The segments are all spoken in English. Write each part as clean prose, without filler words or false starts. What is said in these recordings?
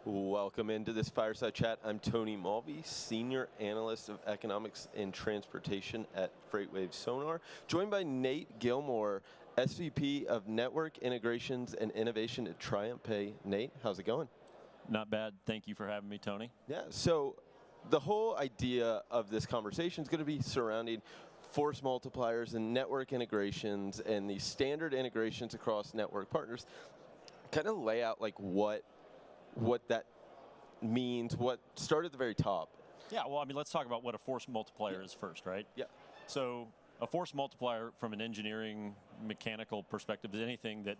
Welcome into this fireside chat. I'm Tony Mulvey, Senior Analyst of Economics and Transportation at Freightwaves Sonar, joined by Nate Gilmore, SVP of Network Integrations and Innovation at TriumphPay. Nate, how's it going? Not bad. Thank you for having me, Tony. Yeah, so the whole idea of this conversation is going to be surrounding force multipliers and network integrations and the standard integrations across network partners. Kind of lay out like what that means, what start at the very top. Yeah, well, I mean, let's talk about what a force multiplier is first, right? Yeah. So a force multiplier from an engineering, mechanical perspective is anything that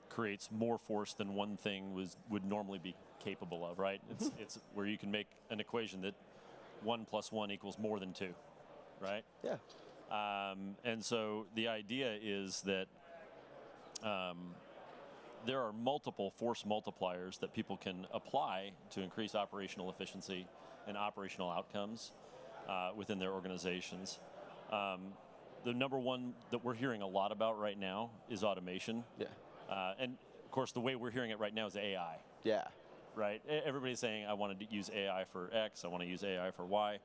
creates more force than one thing would normally be capable of, right? It's where you can make an equation that 1 + 1 = more than 2, right? Yeah. And so the idea is that there are multiple force multipliers that people can apply to increase operational efficiency and operational outcomes within their organizations. The number one that we're hearing a lot about right now is automation. Yeah. And of course, the way we're hearing it right now is AI. Yeah. Right? Everybody's saying, I want to use AI for X, I want to use AI for Y,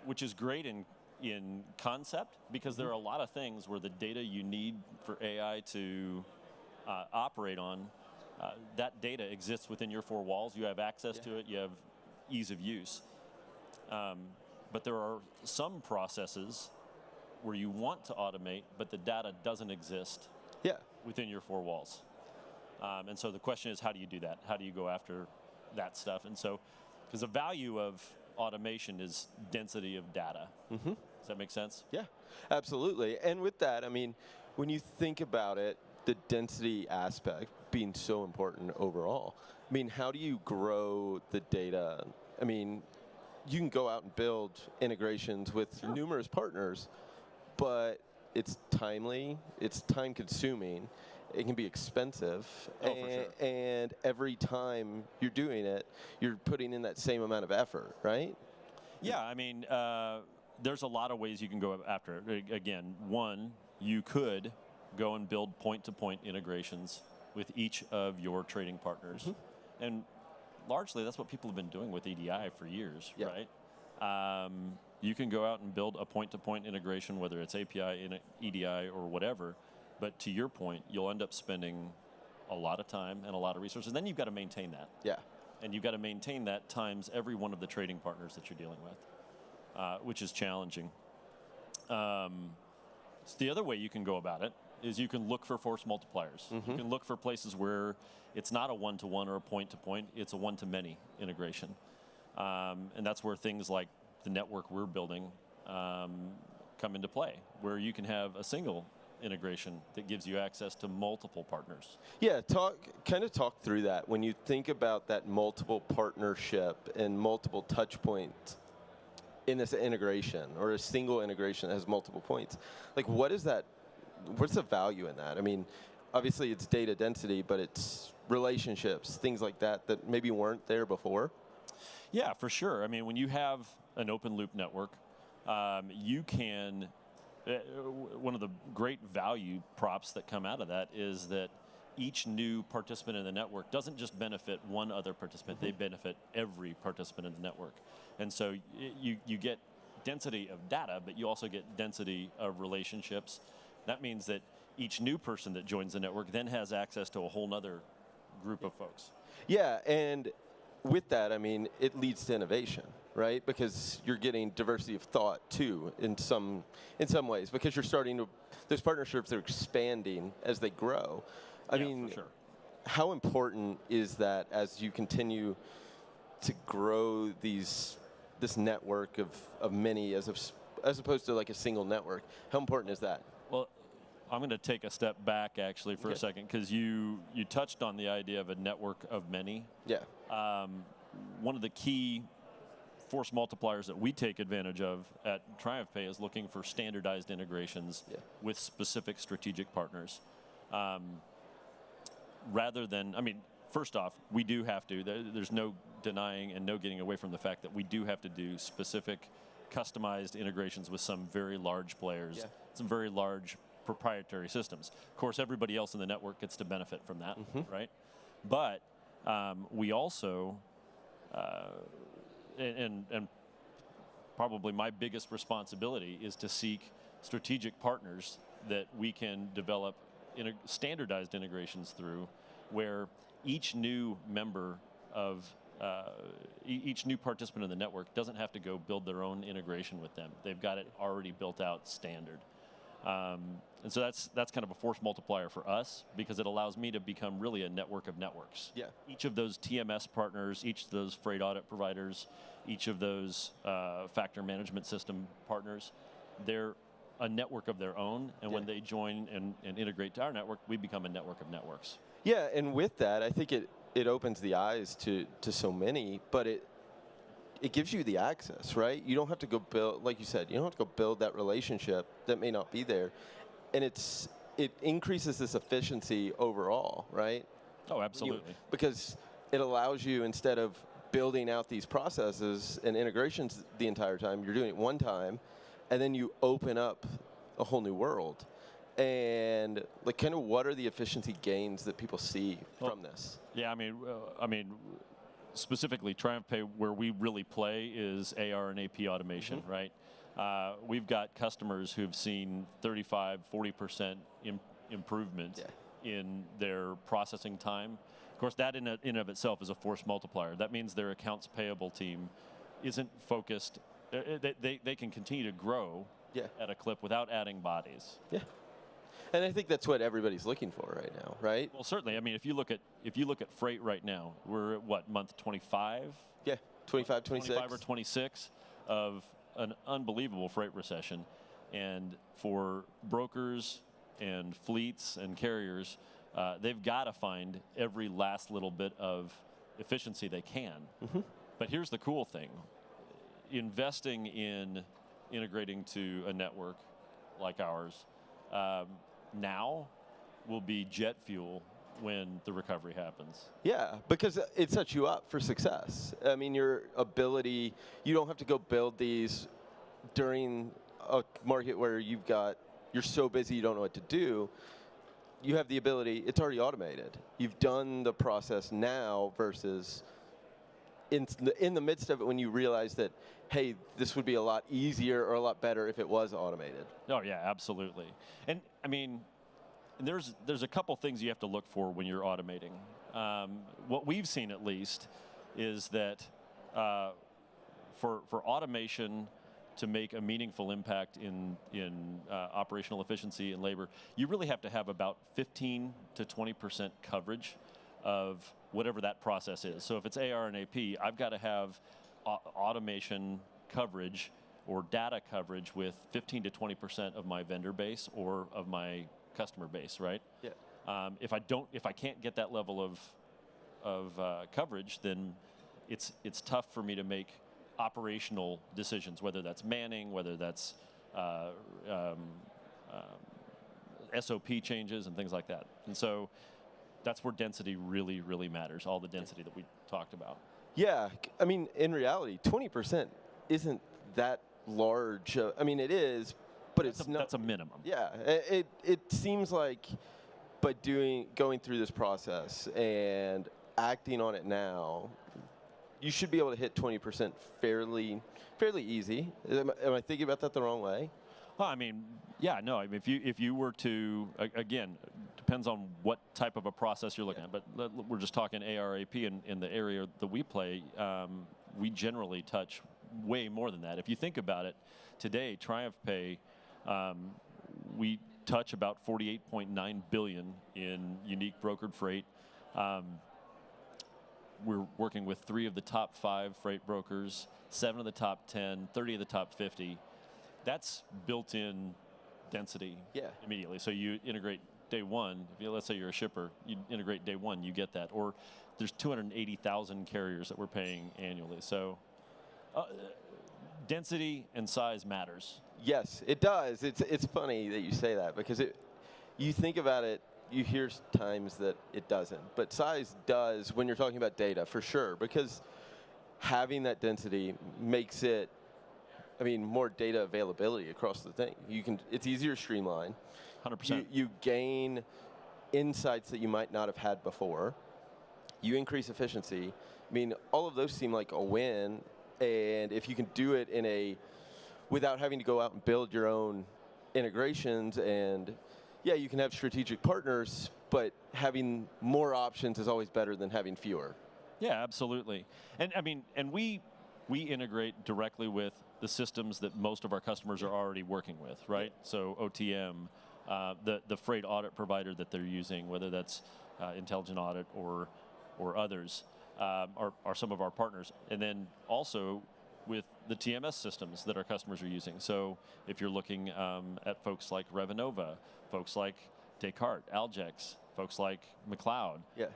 which is great in concept, because there are a lot of things where the data you need for AI to operate on, that data exists within your four walls. You have access to it. You have ease of use. But there are some processes where you want to automate, but the data doesn't exist within your four walls. And so the question is, how do you do that? How do you go after that stuff? And so, because the value of automation is density of data. Mm-hmm. Does that make sense? Yeah, absolutely. And with that, I mean, when you think about it, the density aspect being so important overall. I mean, how do you grow the data? I mean, you can go out and build integrations with numerous partners, but it's timely, it's time consuming, it can be expensive, for sure. And every time you're doing it, you're putting in that same amount of effort, right? Yeah, I mean, there's a lot of ways you can go after it. Again, one, you could go and build point-to-point integrations with each of your trading partners. Mm-hmm. And largely, that's what people have been doing with EDI for years, right? You can go out and build a point-to-point integration, whether it's API, EDI, or whatever. But to your point, you'll end up spending a lot of time and a lot of resources. And then you've got to maintain that. Yeah. And you've got to maintain that times every one of the trading partners that you're dealing with, which is challenging. So the other way you can go about it is you can look for force multipliers. Mm-hmm. You can look for places where it's not a one-to-one or a point-to-point, it's a one-to-many integration. And that's where things like the network we're building come into play, where you can have a single integration that gives you access to multiple partners. Yeah, kind of talk through that. When you think about that multiple partnership and multiple touch points in this integration, or a single integration that has multiple points, like what is that? What's the value in that? I mean, obviously it's data density, but it's relationships, things like that that maybe weren't there before. Yeah, for sure. I mean, when you have an open loop network, you can, one of the great value props that come out of that is that each new participant in the network doesn't just benefit one other participant, mm-hmm. They benefit every participant in the network. And so you get density of data, but you also get density of relationships. That means that each new person that joins the network then has access to a whole nother group of folks. Yeah, and with that, I mean, it leads to innovation, right? Because you're getting diversity of thought too, in some ways, because you're starting to, those partnerships are expanding as they grow. I mean, for sure. How important is that as you continue to grow this network of many as opposed to like a single network? How important is that? Well, I'm going to take a step back actually for a second, because you touched on the idea of a network of many. Yeah. One of the key force multipliers that we take advantage of at TriumphPay is looking for standardized integrations with specific strategic partners. Rather than, I mean, first off, we do have to, there's no denying and no getting away from the fact that we do have to do specific customized integrations with some very large players, some very large proprietary systems. Of course, everybody else in the network gets to benefit from that, right? But We also, and probably my biggest responsibility is to seek strategic partners that we can develop standardized integrations through, where each new member of each new participant in the network doesn't have to go build their own integration with them. They've got it already built out standard. And so that's kind of a force multiplier for us, because it allows me to become really a network of networks. Yeah. Each of those TMS partners, each of those freight audit providers, each of those factor management system partners, they're a network of their own, and when they join and integrate to our network, we become a network of networks. Yeah, and with that, I think it opens the eyes to so many, but it gives you the access, right? You don't have to go build, like you said, you don't have to go build that relationship that may not be there. And it increases this efficiency overall, right? Oh, absolutely. Because it allows you, instead of building out these processes and integrations the entire time, you're doing it one time, and then you open up a whole new world. And like, kind of, what are the efficiency gains that people see from this? Yeah, I mean, specifically TriumphPay, where we really play is AR and AP automation, right? We've got customers who've seen 35, 40% improvement in their processing time. Of course, that in and of itself is a force multiplier. That means their accounts payable team isn't focused. They can continue to grow at a clip without adding bodies. Yeah. And I think that's what everybody's looking for right now, right? Well, certainly. I mean, if you look at freight right now, we're at what, month 25? Yeah, 25, 26. 25 or 26 of an unbelievable freight recession. And for brokers and fleets and carriers, they've got to find every last little bit of efficiency they can. But here's the cool thing. Investing in integrating to a network like ours now will be jet fuel when the recovery happens. Yeah, because it sets you up for success. I mean, your ability, you don't have to go build these during a market where you're so busy you don't know what to do. You have the ability, it's already automated. You've done the process now versus in the midst of it when you realize that, hey, this would be a lot easier or a lot better if it was automated. Oh yeah, absolutely. And I mean, there's a couple things you have to look for when you're automating. What we've seen, at least, is that for automation to make a meaningful impact in operational efficiency and labor, you really have to have about 15 to 20% coverage of whatever that process is. So if it's AR and AP, I've got to have automation coverage or data coverage with 15 to 20% of my vendor base or of my customer base, right? Yeah. If I can't get that level of coverage, then it's tough for me to make operational decisions, whether that's manning, whether that's SOP changes and things like that. And so that's where density really, really matters, all the density that we talked about. Yeah, I mean, in reality, 20% isn't that large. I mean, it is, but it's not. That's a minimum. Yeah, it seems like by going through this process and acting on it now, you should be able to hit 20% fairly easy. Am I thinking about that the wrong way? Well, I mean, yeah, no. I mean, if you were to, again, depends on what type of a process you're looking at. But we're just talking ARAP in the area that we play. We generally touch way more than that. If you think about it, today TriumphPay, we touch about 48.9 billion in unique brokered freight. We're working with 3 of the top 5 freight brokers, 7 of the top 10, 30 of the top 50. That's built-in density immediately. So you integrate day one. Let's say you're a shipper, you integrate day one, you get that. Or there's 280,000 carriers that we're paying annually. So density and size matters. Yes, it does. It's funny that you say that, because you think about it, you hear times that it doesn't, but size does when you're talking about data, for sure, because having that density makes it, I mean, more data availability across the thing. It's easier to streamline. 100%. You gain insights that you might not have had before, you increase efficiency. I mean, all of those seem like a win, and if you can do it without having to go out and build your own integrations, and yeah, you can have strategic partners, but having more options is always better than having fewer. Yeah, absolutely. And I mean, and we integrate directly with the systems that most of our customers are already working with, right? So OTM, the freight audit provider that they're using, whether that's Intelligent Audit or others, are some of our partners. And then also with the TMS systems that our customers are using. So if you're looking at folks like Revenova, folks like Descartes, Algex, folks like McLeod, Yeah.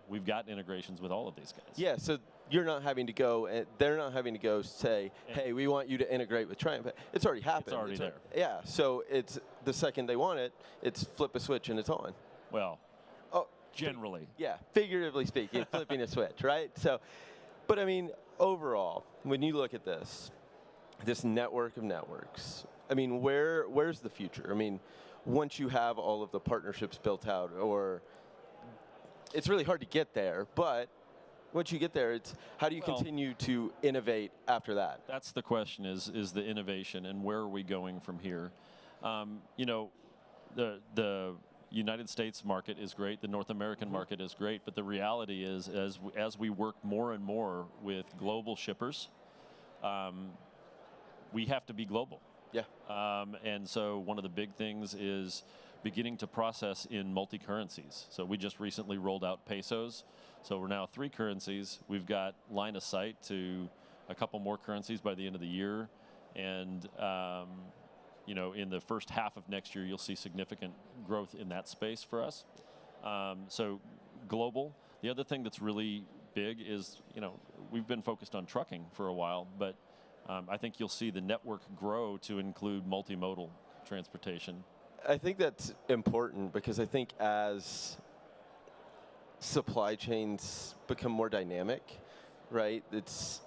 we've got integrations with all of these guys. Yeah, so you're not having to go, and they're not having to go say, hey, we want you to integrate with Triumph. It's already happened. It's already there. Yeah, so it's the second they want it, it's flip a switch and it's on. Well, oh, generally. Yeah, figuratively speaking, flipping a switch, right? So, but I mean, overall, when you look at this network of networks, I mean, where's the future? I mean, once you have all of the partnerships built out, or it's really hard to get there, but once you get there, it's how do you continue to innovate after that? That's the question: is the innovation, and where are we going from here? You know, the United States market is great, the North American market is great, but the reality is, as we work more and more with global shippers, we have to be global. Yeah. And so one of the big things is beginning to process in multi-currencies. So we just recently rolled out pesos. So we're now 3 currencies. We've got line of sight to a couple more currencies by the end of the year. And you know, in the first half of next year, you'll see significant growth in that space for us. So global. The other thing that's really big is, you know, we've been focused on trucking for a while, but I think you'll see the network grow to include multimodal transportation. I think that's important because I think as supply chains become more dynamic, right? It's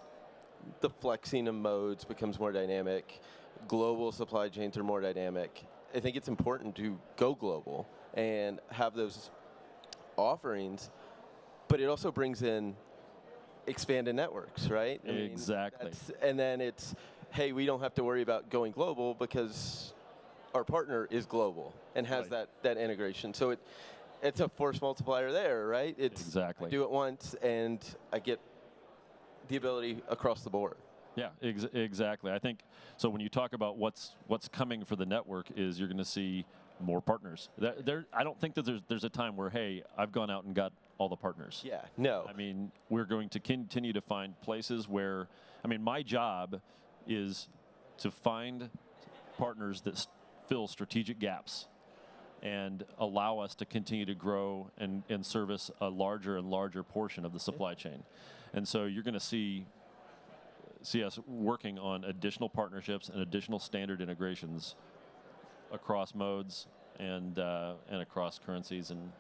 the flexing of modes becomes more dynamic. Global supply chains are more dynamic. I think it's important to go global and have those offerings, but it also brings in expanded networks, right? I mean, Exactly. and then it's, hey, we don't have to worry about going global because our partner is global and has Right. that integration. So it's a force multiplier there, right? It's Exactly. I do it once and I get the ability across the board. Yeah, exactly. I think so. When you talk about what's coming for the network, is you're going to see more partners. I don't think that there's a time where, hey, I've gone out and got all the partners. Yeah, no. I mean, we're going to continue to find places where, I mean, my job is to find partners that fill strategic gaps and allow us to continue to grow and service a larger and larger portion of the supply chain. And so you're going to see us working on additional partnerships and additional standard integrations across modes and across currencies and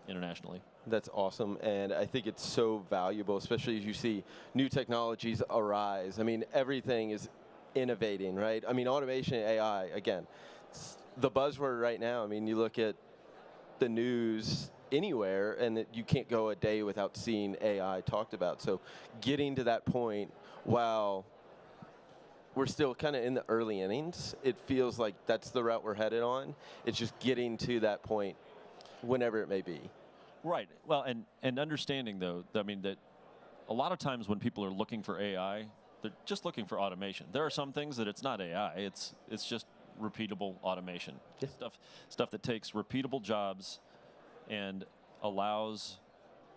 internationally. That's awesome, and I think it's so valuable, especially as you see new technologies arise. I mean, everything is innovating, right? I mean, automation, AI, again, it's the buzzword right now. I mean, you look at the news anywhere, and you can't go a day without seeing AI talked about. So getting to that point, while we're still kind of in the early innings, it feels like that's the route we're headed on. It's just getting to that point whenever it may be. Right. Well, and understanding, though, I mean, that a lot of times when people are looking for AI, they're just looking for automation. There are some things that it's not AI. It's just repeatable automation. Yeah. Stuff that takes repeatable jobs and allows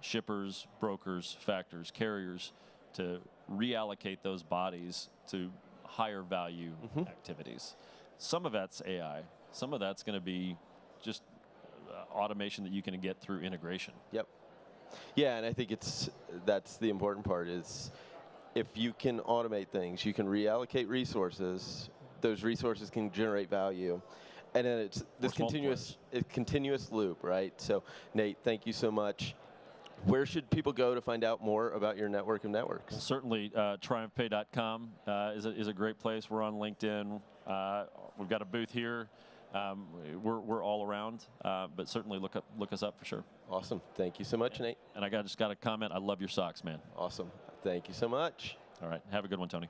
shippers, brokers, factors, carriers to reallocate those bodies to higher value activities. Some of that's AI. Some of that's going to be just automation that you can get through integration. Yep. Yeah, and I think that's the important part is if you can automate things, you can reallocate resources, those resources can generate value, and then it's this continuous loop, right? So Nate, thank you so much. Where should people go to find out more about your network of networks? Well, certainly, triumphpay.com is a great place. We're on LinkedIn. We've got a booth here. We're all around, but certainly look us up for sure. Awesome. Thank you so much, Nate. And I just got a comment. I love your socks, man. Awesome. Thank you so much. All right. Have a good one, Tony.